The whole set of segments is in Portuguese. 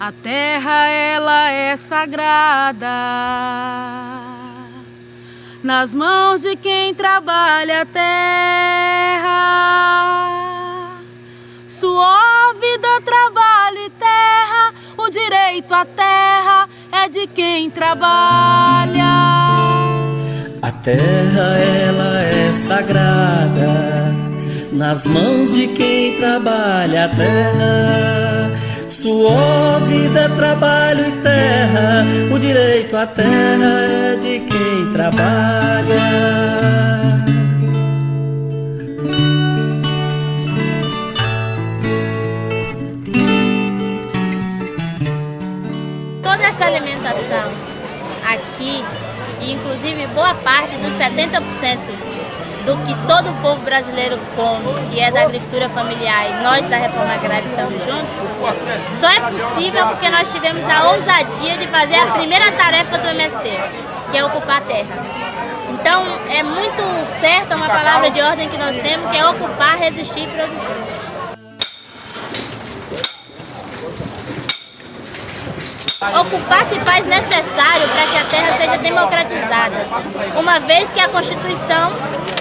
A terra, ela é sagrada nas mãos de quem trabalha a terra. Suor, vida, trabalho e terra, o direito à terra é de quem trabalha. A terra, ela é sagrada nas mãos de quem trabalha a terra. Suor, vida, trabalho e terra, o direito à terra é de quem trabalha. Toda essa alimentação aqui, e inclusive boa parte dos 70% do que todo o povo brasileiro come, que é da agricultura familiar, e nós da Reforma Agrária estamos juntos, só é possível porque nós tivemos a ousadia de fazer a primeira tarefa do MST, que é ocupar a terra. Então é muito certa uma palavra de ordem que nós temos, que é ocupar, resistir e produzir. Ocupar se faz necessário para que a terra seja democratizada, uma vez que a Constituição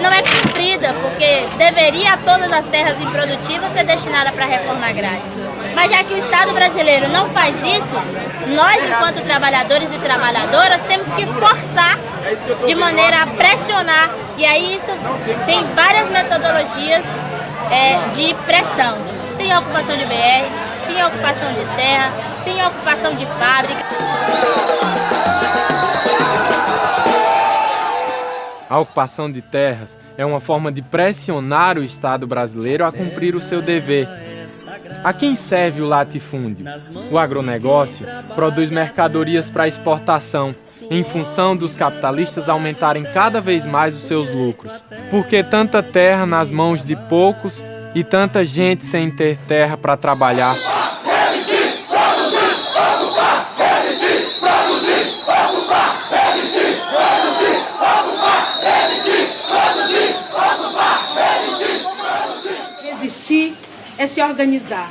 não é cumprida, porque deveria todas as terras improdutivas ser destinadas para a reforma agrária. Mas já que o Estado brasileiro não faz isso, nós, enquanto trabalhadores e trabalhadoras, temos que forçar de maneira a pressionar, e aí isso tem várias metodologias de pressão. Tem a ocupação de BR, tem a ocupação de terra, tem a ocupação de fábrica. A ocupação de terras é uma forma de pressionar o Estado brasileiro a cumprir o seu dever. A quem serve o latifúndio? O agronegócio produz mercadorias para exportação, em função dos capitalistas aumentarem cada vez mais os seus lucros. Porque tanta terra nas mãos de poucos e tanta gente sem ter terra para trabalhar. Resistir é se organizar,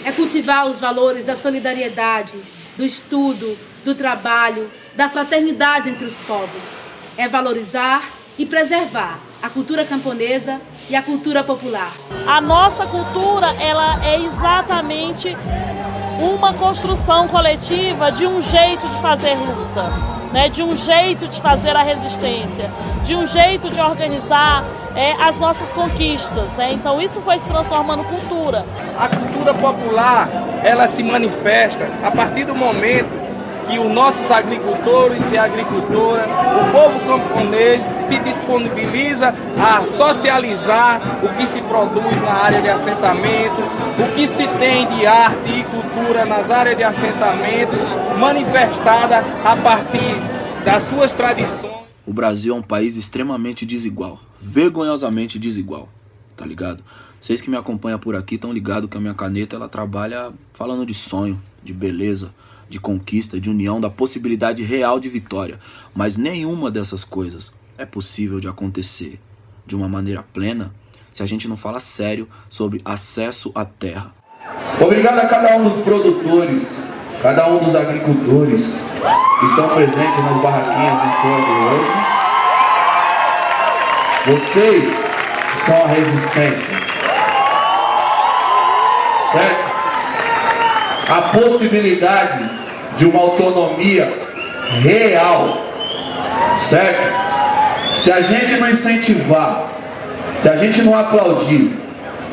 é cultivar os valores da solidariedade, do estudo, do trabalho, da fraternidade entre os povos. É valorizar e preservar a cultura camponesa e a cultura popular. A nossa cultura, ela é exatamente uma construção coletiva de um jeito de fazer luta, né? De um jeito de fazer a resistência, de um jeito de organizar as nossas conquistas, né? Então isso foi se transformando em cultura. A cultura popular, ela se manifesta a partir do momento que os nossos agricultores e agricultoras, o povo camponês se disponibiliza a socializar o que se produz na área de assentamento, o que se tem de arte e cultura nas áreas de assentamento, manifestada a partir das suas tradições. O Brasil é um país extremamente desigual, vergonhosamente desigual, tá ligado? Vocês que me acompanham por aqui estão ligados que a minha caneta, ela trabalha falando de sonho, de beleza, de conquista, de união, da possibilidade real de vitória. Mas nenhuma dessas coisas é possível de acontecer de uma maneira plena se a gente não fala sério sobre acesso à terra. Obrigado a cada um dos produtores, cada um dos agricultores que estão presentes nas barraquinhas em torno hoje. Vocês são a resistência, certo? A possibilidade de uma autonomia real, certo? Se a gente não incentivar, se a gente não aplaudir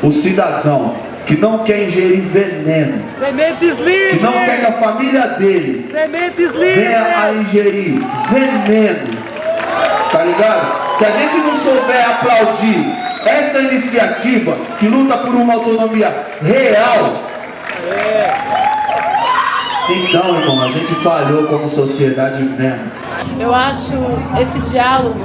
o cidadão que não quer ingerir veneno, Sementes livres! que não quer que a família dele Sementes livres! venha a ingerir veneno, tá ligado? Se a gente não souber aplaudir essa iniciativa que luta por uma autonomia real, então, irmão, a gente falhou como sociedade mesmo. Eu acho esse diálogo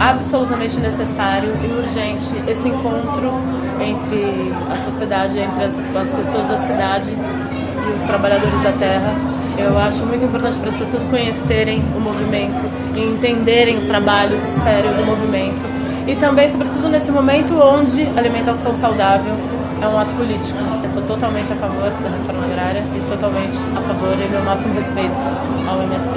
absolutamente necessário e urgente, esse encontro entre a sociedade, entre as pessoas da cidade e os trabalhadores da terra. Eu acho muito importante para as pessoas conhecerem o movimento e entenderem o trabalho sério do movimento. E também, sobretudo, nesse momento onde alimentação saudável É um ato político. Eu sou totalmente a favor da reforma agrária e totalmente a favor e meu máximo respeito ao MST.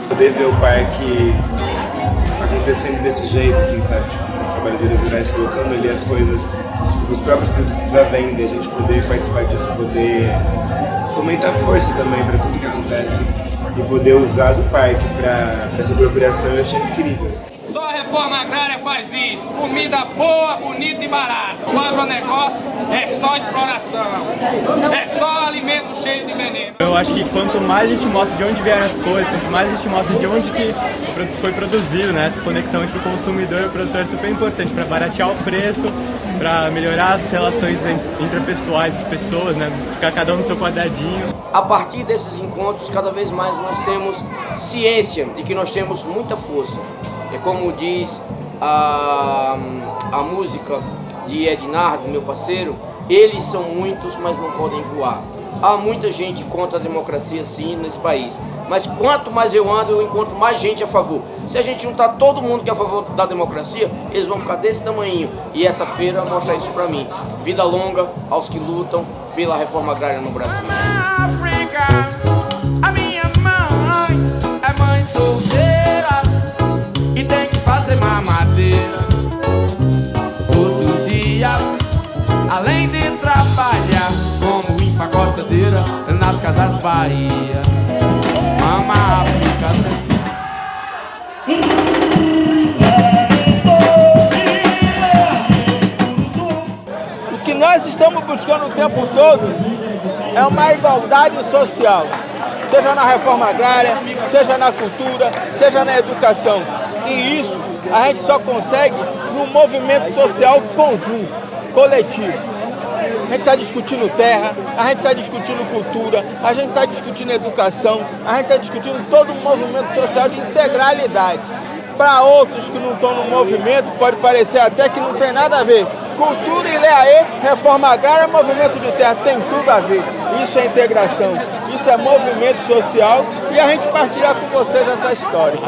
Poder ver o parque acontecendo desse jeito, assim, sabe? Tipo, trabalhadores rurais colocando ali as coisas, os próprios produtos à venda, a gente poder participar disso, poder fomentar força também para tudo que acontece e poder usar do parque para essa apropriação, eu achei incrível. Só a reforma agrária faz isso. Comida boa, bonita e barata. O agronegócio é só exploração. É só alimento cheio de veneno. Eu acho que quanto mais a gente mostra de onde vieram as coisas, quanto mais a gente mostra de onde que foi produzido, né? Essa conexão entre o consumidor e o produtor é super importante para baratear o preço, para melhorar as relações intrapessoais das pessoas, né? Ficar cada um no seu quadradinho. A partir desses encontros, cada vez mais nós temos ciência de que nós temos muita força. É como diz a música de Ednardo, meu parceiro, eles são muitos, mas não podem voar. Há muita gente contra a democracia, sim, nesse país. Mas quanto mais eu ando, eu encontro mais gente a favor. Se a gente juntar todo mundo que é a favor da democracia, eles vão ficar desse tamanho. E essa feira mostra isso pra mim. Vida longa aos que lutam pela reforma agrária no Brasil. A minha mãe é mãe solteira e tem que fazer mamadeira todo dia, além de trabalhar como empacotadeira nas casas Bahia. Mama África O que nós estamos buscando o tempo todo é uma igualdade social, seja na reforma agrária, seja na cultura, seja na educação. E isso a gente só consegue num movimento social conjunto, coletivo. A gente está discutindo terra, a gente está discutindo cultura, a gente está discutindo educação, a gente está discutindo todo um movimento social de integralidade. Para outros que não estão no movimento, pode parecer até que não tem nada a ver. Cultura e Leaê, reforma agrária, movimento de terra, tem tudo a ver. Isso é integração, isso é movimento social e a gente partilha com vocês essa história.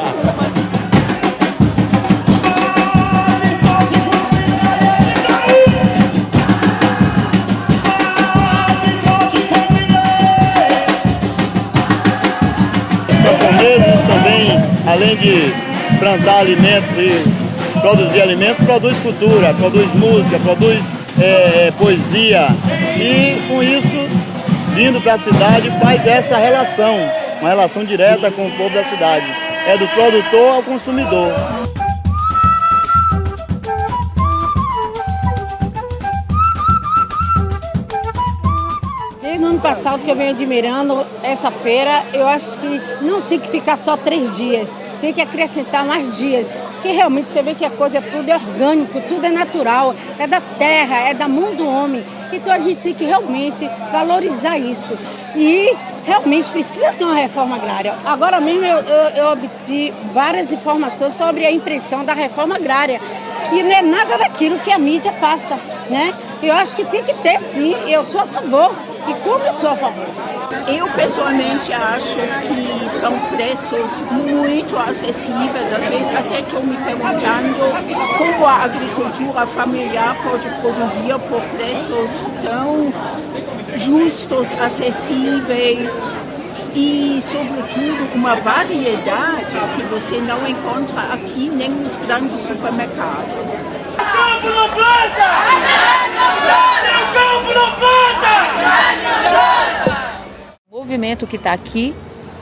Os camponeses também, além de plantar alimentos e produzir alimentos, produz cultura, produz música, produz poesia e com isso, vindo para a cidade, faz essa relação, uma relação direta com o povo da cidade, é do produtor ao consumidor. Desde o ano passado que eu venho admirando essa feira, eu acho que não tem que ficar só 3 dias, tem que acrescentar mais dias. Porque realmente você vê que a coisa tudo é orgânico, tudo é natural, é da terra, é da mão do homem. Então a gente tem que realmente valorizar isso. E realmente precisa ter uma reforma agrária. Agora mesmo eu obtive várias informações sobre a impressão da reforma agrária. E não é nada daquilo que a mídia passa, né? Eu acho que tem que ter sim, eu sou a favor. E como eu sou a favor? Eu pessoalmente acho que são preços muito acessíveis. Às vezes até estou me perguntando como a agricultura familiar pode produzir por preços tão justos, acessíveis e, sobretudo, uma variedade que você não encontra aqui nem nos grandes supermercados. O campo não planta! O campo não planta! O movimento que está aqui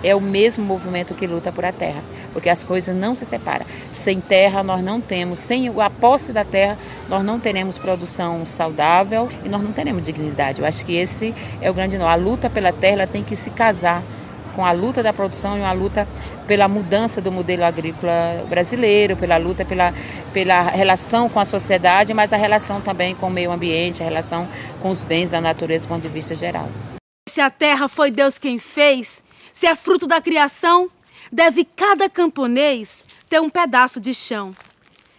é o mesmo movimento que luta por a terra, porque as coisas não se separam. Sem terra nós não temos, sem a posse da terra nós não teremos produção saudável e nós não teremos dignidade. Eu acho que esse é o grande nó. A luta pela terra ela tem que se casar com a luta da produção e uma luta pela mudança do modelo agrícola brasileiro, pela luta pela relação com a sociedade, mas a relação também com o meio ambiente, a relação com os bens da natureza do ponto de vista geral. Se a terra foi Deus quem fez, se é fruto da criação, deve cada camponês ter um pedaço de chão.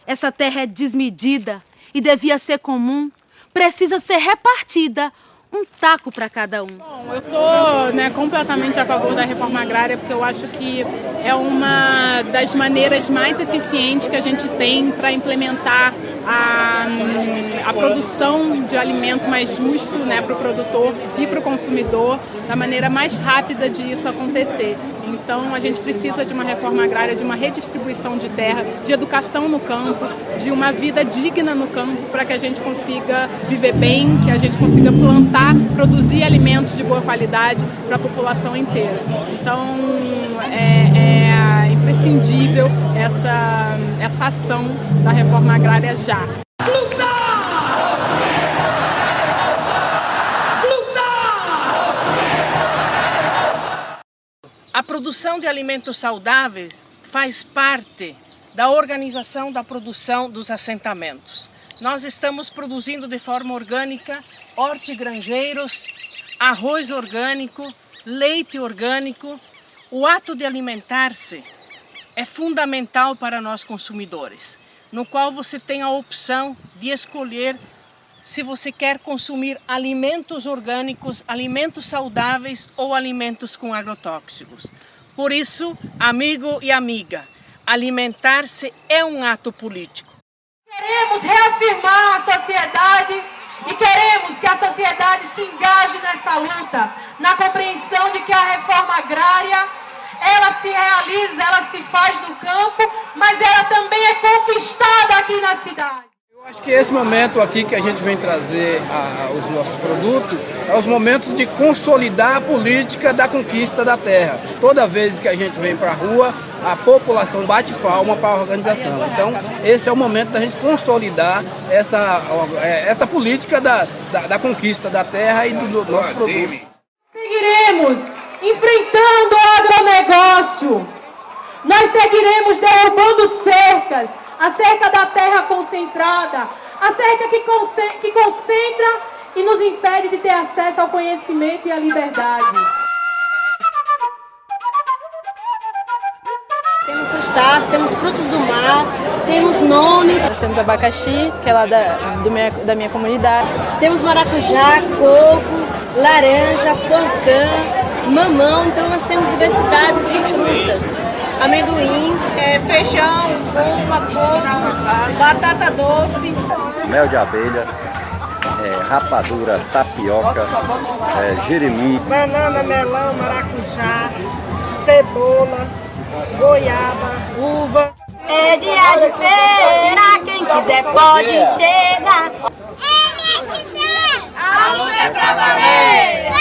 Essa terra é desmedida e devia ser comum, precisa ser repartida um taco para cada um. Bom, eu sou completamente a favor da reforma agrária, porque eu acho que é uma das maneiras mais eficientes que a gente tem para implementar a produção de alimento mais justo, para o produtor e para o consumidor, da maneira mais rápida de isso acontecer. Então a gente precisa de uma reforma agrária, de uma redistribuição de terra, de educação no campo, de uma vida digna no campo, para que a gente consiga viver bem, que a gente consiga plantar, produzir alimentos de boa qualidade para a população inteira. Então é imprescindível essa ação da reforma agrária já. A produção de alimentos saudáveis faz parte da organização da produção dos assentamentos. Nós estamos produzindo de forma orgânica hortigranjeiros, arroz orgânico, leite orgânico. O ato de alimentar-se é fundamental para nós consumidores, no qual você tem a opção de escolher se você quer consumir alimentos orgânicos, alimentos saudáveis ou alimentos com agrotóxicos. Por isso, amigo e amiga, alimentar-se é um ato político. Queremos reafirmar a sociedade e queremos que a sociedade se engaje nessa luta, na compreensão de que a reforma agrária, ela se realiza, ela se faz no campo, mas ela também é conquistada aqui na cidade. Acho que esse momento aqui que a gente vem trazer os nossos produtos é os momentos de consolidar a política da conquista da terra. Toda vez que a gente vem para a rua, a população bate palma para a organização. Então, esse é o momento da gente consolidar essa política da conquista da terra e do nosso produto. Seguiremos enfrentando o agronegócio. Nós seguiremos derrubando cercas. A cerca da terra concentrada, a cerca que concentra e nos impede de ter acesso ao conhecimento e à liberdade. Temos crustáceos, temos frutos do mar, temos noni. Nós temos abacaxi, que é lá da minha comunidade. Temos maracujá, coco, laranja, poncã, mamão. Então nós temos diversidade de frutas. Amendoins, feijão, polpa, batata doce, mel de abelha, rapadura, tapioca, jeremi, banana, melão, maracujá, cebola, goiaba, uva. É dia de feira, quem quiser pode chegar. A luta é pra valer!